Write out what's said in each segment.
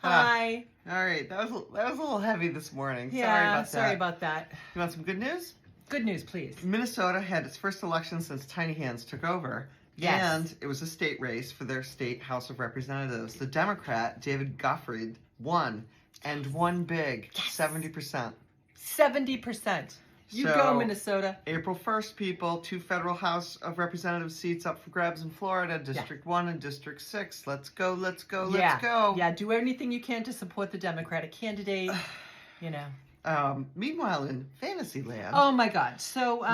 Hi. All right, that was a little heavy this morning. Yeah, Sorry about that. You want some good news? Good news, please. Minnesota had its first election since Tiny Hands took over. Yes. And it was a state race for their state House of Representatives. The Democrat, David Goffreid, won, and won big, 70%. 70%. You go, Minnesota. April 1st, people, 2 federal House of Representative seats up for grabs in Florida, District 1 and District 6. Let's go, let's go, let's go. Yeah, do anything you can to support the Democratic candidate, you know. Meanwhile, in Fantasyland. Oh my God! So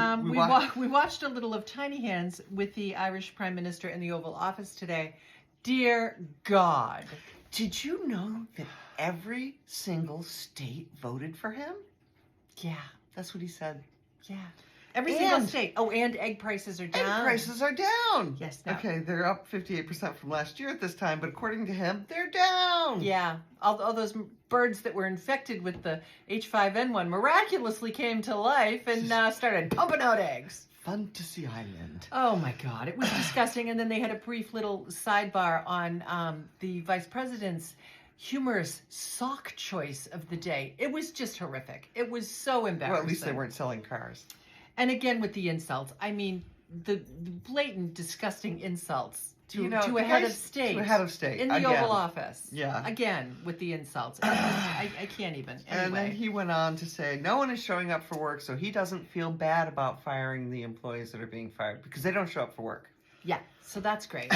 we watched a little of Tiny Hands with the Irish Prime Minister in the Oval Office today. Dear God, did you know that every single state voted for him? Yeah, that's what he said. Yeah, every single state. Oh, and egg prices are down. Egg prices are down. Yes. No. Okay, they're up 58% from last year at this time, but according to him, they're down. Yeah, all those birds that were infected with the H5N1 miraculously came to life and started pumping out eggs. Fantasy Island. Oh my God, it was disgusting. And then they had a brief little sidebar on the vice president's humorous sock choice of the day. It was just horrific. It was so embarrassing. Well, at least they weren't selling cars. And again, with the insults, I mean, the blatant, disgusting insults to a head of state. To a head of state. In the Oval Office. Yeah. Again, with the insults. I can't even. Anyway. And then he went on to say, no one is showing up for work, so he doesn't feel bad about firing the employees that are being fired because they don't show up for work. Yeah, so that's great.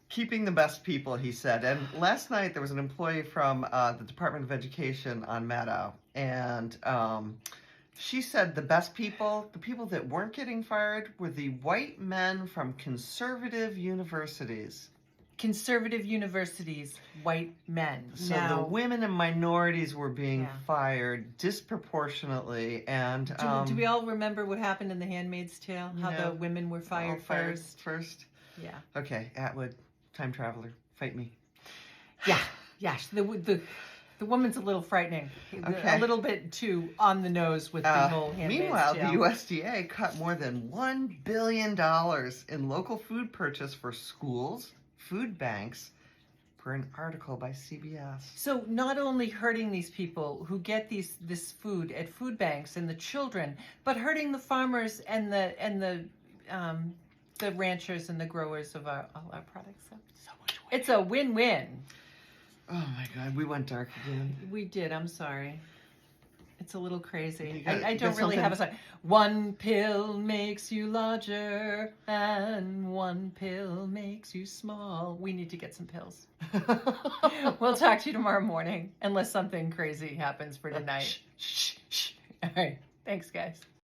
Keeping the best people, he said. And last night there was an employee from the Department of Education on Maddow, and she said the best people, the people that weren't getting fired, were the white men from conservative universities. Conservative universities, white men. So the women and minorities were being fired disproportionately. And do we all remember what happened in The Handmaid's Tale? How the women were fired first? Yeah. Okay, Atwood, time traveler, fight me. Yeah. The woman's a little frightening. Okay. A little bit too on the nose with the whole Handmaid's Meanwhile, Tale. the USDA cut more than $1 billion in local food purchase for schools, food banks, per an article by CBS. So not only hurting these people who get this food at food banks and the children, but hurting the farmers and the ranchers and the growers of all our products. So much win. It's a win-win. Oh my God, we went dark again. We did, I'm sorry. It's a little crazy. I don't really have a song. One pill makes you larger and one pill makes you small. We need to get some pills. We'll talk to you tomorrow morning unless something crazy happens for tonight. Shh. All right. Thanks, guys.